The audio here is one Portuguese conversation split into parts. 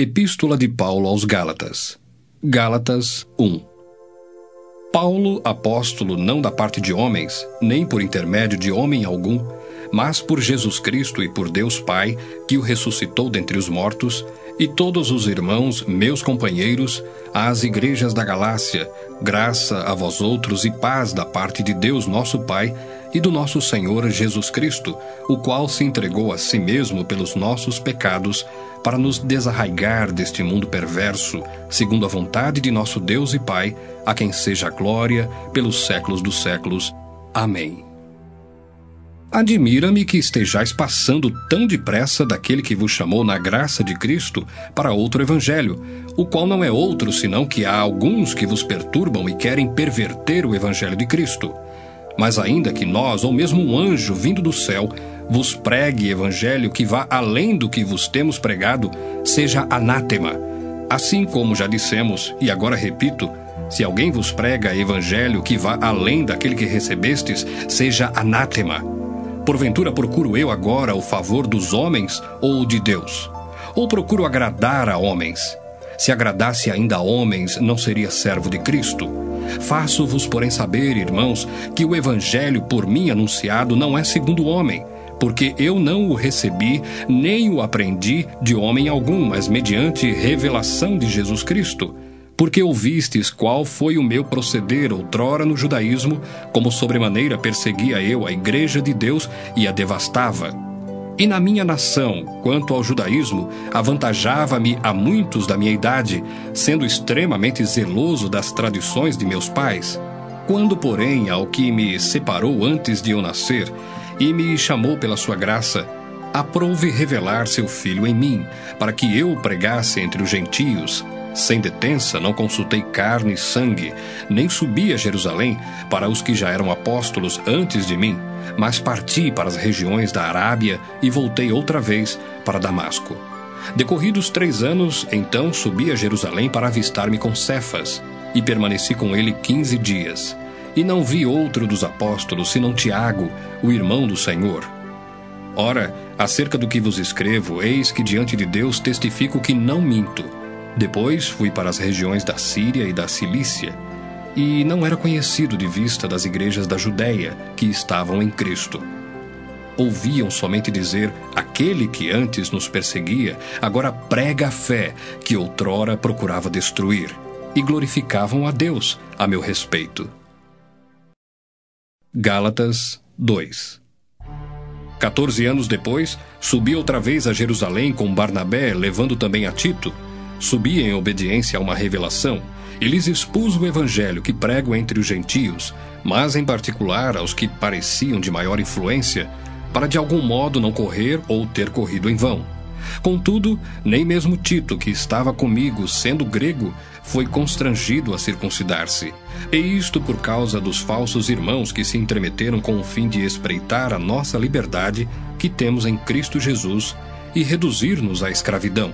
Epístola de Paulo aos Gálatas. Gálatas 1. Paulo, apóstolo não da parte de homens, nem por intermédio de homem algum, mas por Jesus Cristo e por Deus Pai, que o ressuscitou dentre os mortos, e todos os irmãos, meus companheiros, às igrejas da Galácia, graça a vós outros e paz da parte de Deus nosso Pai e do nosso Senhor Jesus Cristo, o qual se entregou a si mesmo pelos nossos pecados, para nos desarraigar deste mundo perverso, segundo a vontade de nosso Deus e Pai, a quem seja a glória pelos séculos dos séculos. Amém. Admira-me que estejais passando tão depressa daquele que vos chamou na graça de Cristo para outro evangelho, o qual não é outro senão que há alguns que vos perturbam e querem perverter o evangelho de Cristo. Mas ainda que nós, ou mesmo um anjo vindo do céu, vos pregue evangelho que vá além do que vos temos pregado, seja anátema. Assim como já dissemos, e agora repito, se alguém vos prega evangelho que vá além daquele que recebestes, seja anátema. Porventura procuro eu agora o favor dos homens ou de Deus? Ou procuro agradar a homens? Se agradasse ainda a homens, não seria servo de Cristo? Faço-vos, porém, saber, irmãos, que o evangelho por mim anunciado não é segundo o homem, porque eu não o recebi, nem o aprendi de homem algum, mas mediante revelação de Jesus Cristo. Porque ouvistes qual foi o meu proceder outrora no judaísmo, como sobremaneira perseguia eu a igreja de Deus e a devastava. E na minha nação, quanto ao judaísmo, avantajava-me a muitos da minha idade, sendo extremamente zeloso das tradições de meus pais. Quando, porém, ao que me separou antes de eu nascer, e me chamou pela sua graça, aprouve revelar seu Filho em mim, para que eu o pregasse entre os gentios. Sem detença, não consultei carne e sangue, nem subi a Jerusalém para os que já eram apóstolos antes de mim, mas parti para as regiões da Arábia e voltei outra vez para Damasco. Decorridos 3 anos, então subi a Jerusalém para avistar-me com Cefas, e permaneci com ele 15 dias. E não vi outro dos apóstolos, senão Tiago, o irmão do Senhor. Ora, acerca do que vos escrevo, eis que diante de Deus testifico que não minto. Depois fui para as regiões da Síria e da Cilícia, e não era conhecido de vista das igrejas da Judéia, que estavam em Cristo. Ouviam somente dizer, aquele que antes nos perseguia, agora prega a fé, que outrora procurava destruir, e glorificavam a Deus a meu respeito. Gálatas 2. 14 anos depois, subi outra vez a Jerusalém com Barnabé, levando também a Tito. Subi em obediência a uma revelação, e lhes expus o evangelho que prego entre os gentios, mas em particular aos que pareciam de maior influência, para de algum modo não correr ou ter corrido em vão. Contudo, nem mesmo Tito, que estava comigo, sendo grego, foi constrangido a circuncidar-se. E isto por causa dos falsos irmãos que se entremeteram com o fim de espreitar a nossa liberdade que temos em Cristo Jesus e reduzir-nos à escravidão,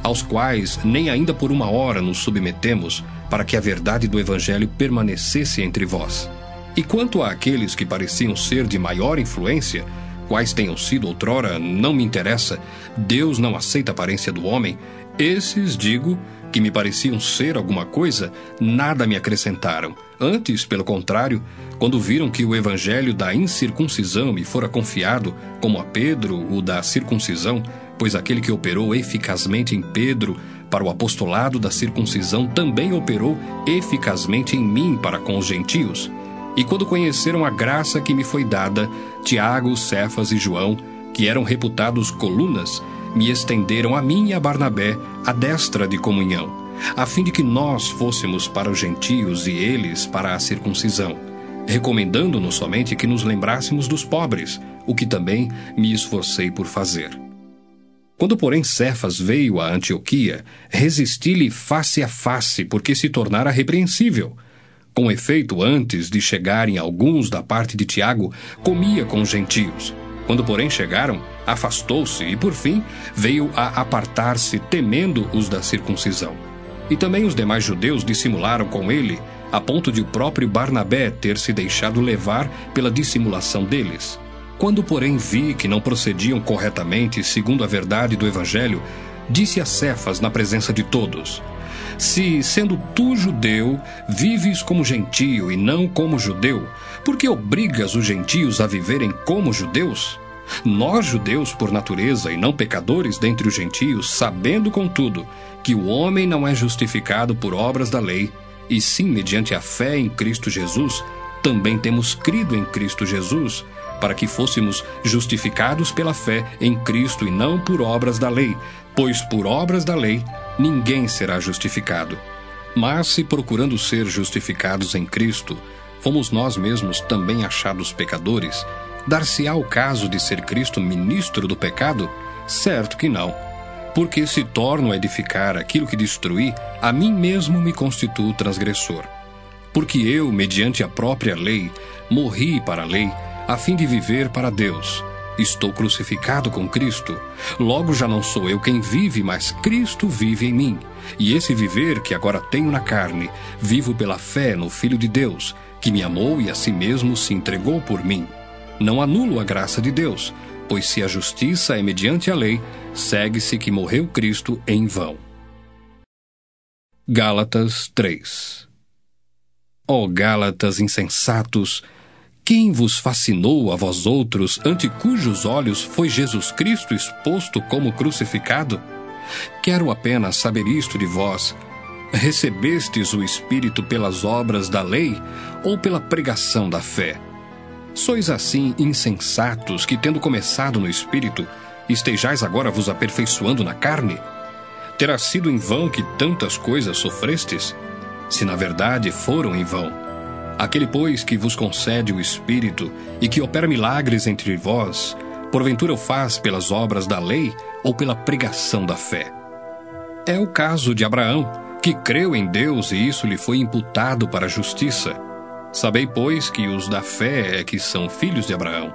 aos quais nem ainda por uma hora nos submetemos, para que a verdade do Evangelho permanecesse entre vós. E quanto àqueles que pareciam ser de maior influência, quais tenham sido outrora, não me interessa, Deus não aceita a aparência do homem, esses, digo, que me pareciam ser alguma coisa, nada me acrescentaram. Antes, pelo contrário, quando viram que o evangelho da incircuncisão me fora confiado, como a Pedro o da circuncisão, pois aquele que operou eficazmente em Pedro para o apostolado da circuncisão também operou eficazmente em mim para com os gentios. E quando conheceram a graça que me foi dada, Tiago, Cefas e João, que eram reputados colunas, me estenderam a mim e a Barnabé a destra de comunhão, a fim de que nós fôssemos para os gentios e eles para a circuncisão, recomendando-nos somente que nos lembrássemos dos pobres, o que também me esforcei por fazer. Quando, porém, Cefas veio a Antioquia, resisti-lhe face a face, porque se tornara repreensível. Com efeito, antes de chegarem alguns da parte de Tiago, comia com os gentios. Quando, porém, chegaram, afastou-se e, por fim, veio a apartar-se, temendo os da circuncisão. E também os demais judeus dissimularam com ele, a ponto de o próprio Barnabé ter se deixado levar pela dissimulação deles. Quando, porém, vi que não procediam corretamente segundo a verdade do Evangelho, disse a Cefas na presença de todos: Se, sendo tu judeu, vives como gentio e não como judeu, por que obrigas os gentios a viverem como judeus? Nós, judeus por natureza e não pecadores dentre os gentios, sabendo, contudo, que o homem não é justificado por obras da lei, e sim mediante a fé em Cristo Jesus, também temos crido em Cristo Jesus, para que fôssemos justificados pela fé em Cristo e não por obras da lei, pois por obras da lei ninguém será justificado. Mas se procurando ser justificados em Cristo, fomos nós mesmos também achados pecadores, dar-se-á o caso de ser Cristo ministro do pecado? Certo que não. Porque se torno a edificar aquilo que destruí, a mim mesmo me constituo transgressor. Porque eu, mediante a própria lei, morri para a lei, a fim de viver para Deus. Estou crucificado com Cristo. Logo já não sou eu quem vive, mas Cristo vive em mim. E esse viver que agora tenho na carne, vivo pela fé no Filho de Deus, que me amou e a si mesmo se entregou por mim. Não anulo a graça de Deus, pois se a justiça é mediante a lei, segue-se que morreu Cristo em vão. Gálatas 3. Ó Gálatas insensatos, quem vos fascinou a vós outros, ante cujos olhos foi Jesus Cristo exposto como crucificado? Quero apenas saber isto de vós: recebestes o Espírito pelas obras da lei ou pela pregação da fé? Sois assim insensatos que, tendo começado no Espírito, estejais agora vos aperfeiçoando na carne? Terá sido em vão que tantas coisas sofrestes? Se na verdade foram em vão. Aquele, pois, que vos concede o Espírito e que opera milagres entre vós, porventura o faz pelas obras da lei ou pela pregação da fé? É o caso de Abraão, que creu em Deus e isso lhe foi imputado para a justiça. Sabei, pois, que os da fé é que são filhos de Abraão.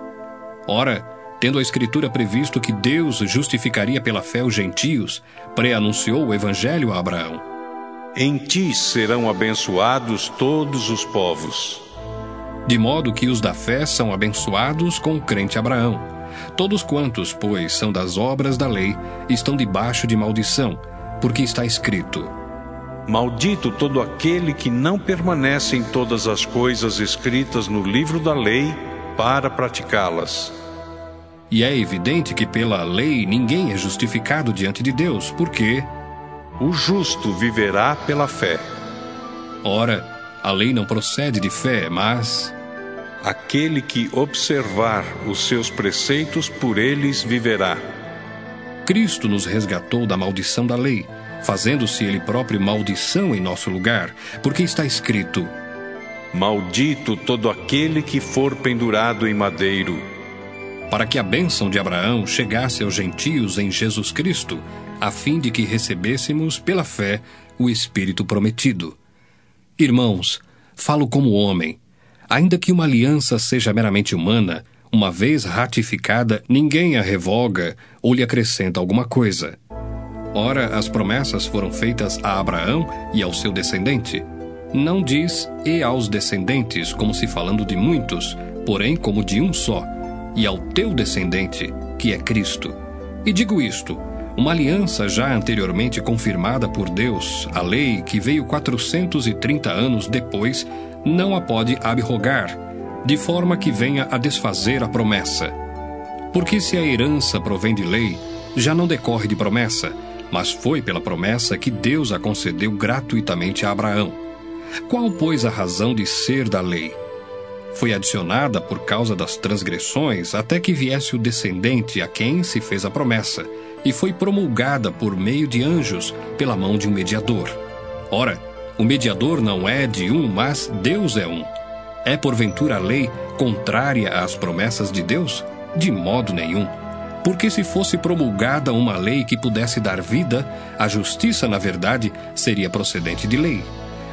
Ora, tendo a Escritura previsto que Deus justificaria pela fé os gentios, pré-anunciou o Evangelho a Abraão. Em ti serão abençoados todos os povos. De modo que os da fé são abençoados com o crente Abraão. Todos quantos, pois, são das obras da lei, estão debaixo de maldição, porque está escrito: Maldito todo aquele que não permanece em todas as coisas escritas no livro da lei para praticá-las. E é evidente que pela lei ninguém é justificado diante de Deus, porque o justo viverá pela fé. Ora, a lei não procede de fé, mas aquele que observar os seus preceitos, por eles viverá. Cristo nos resgatou da maldição da lei, fazendo-se ele próprio maldição em nosso lugar, porque está escrito: Maldito todo aquele que for pendurado em madeiro. Para que a bênção de Abraão chegasse aos gentios em Jesus Cristo, a fim de que recebêssemos pela fé o Espírito prometido. Irmãos, falo como homem. Ainda que uma aliança seja meramente humana, uma vez ratificada, ninguém a revoga ou lhe acrescenta alguma coisa. Ora, as promessas foram feitas a Abraão e ao seu descendente. Não diz "e aos descendentes", como se falando de muitos, porém como de um só, e ao teu descendente, que é Cristo. E digo isto: uma aliança já anteriormente confirmada por Deus, a lei, que veio 430 anos depois, não a pode abrogar, de forma que venha a desfazer a promessa. Porque se a herança provém de lei, já não decorre de promessa, mas foi pela promessa que Deus a concedeu gratuitamente a Abraão. Qual, pois, a razão de ser da lei? Foi adicionada por causa das transgressões até que viesse o descendente a quem se fez a promessa, e foi promulgada por meio de anjos pela mão de um mediador. Ora, o mediador não é de um, mas Deus é um. É porventura a lei contrária às promessas de Deus? De modo nenhum. Porque se fosse promulgada uma lei que pudesse dar vida, a justiça, na verdade, seria procedente de lei.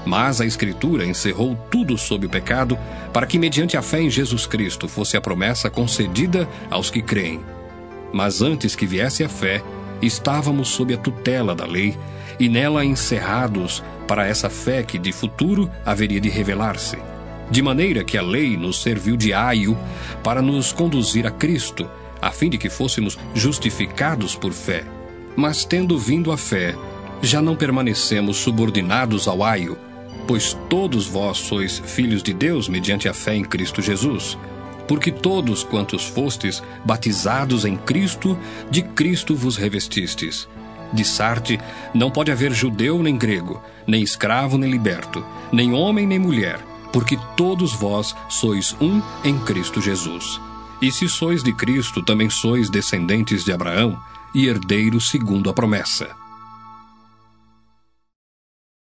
Mas a Escritura encerrou tudo sob o pecado, para que mediante a fé em Jesus Cristo fosse a promessa concedida aos que creem. Mas antes que viesse a fé, estávamos sob a tutela da lei, e nela encerrados para essa fé que de futuro haveria de revelar-se. De maneira que a lei nos serviu de aio para nos conduzir a Cristo, a fim de que fôssemos justificados por fé. Mas tendo vindo a fé, já não permanecemos subordinados ao aio, pois todos vós sois filhos de Deus mediante a fé em Cristo Jesus. Porque todos quantos fostes batizados em Cristo, de Cristo vos revestistes. De Sarte, não pode haver judeu nem grego, nem escravo nem liberto, nem homem nem mulher, porque todos vós sois um em Cristo Jesus. E se sois de Cristo, também sois descendentes de Abraão e herdeiros segundo a promessa.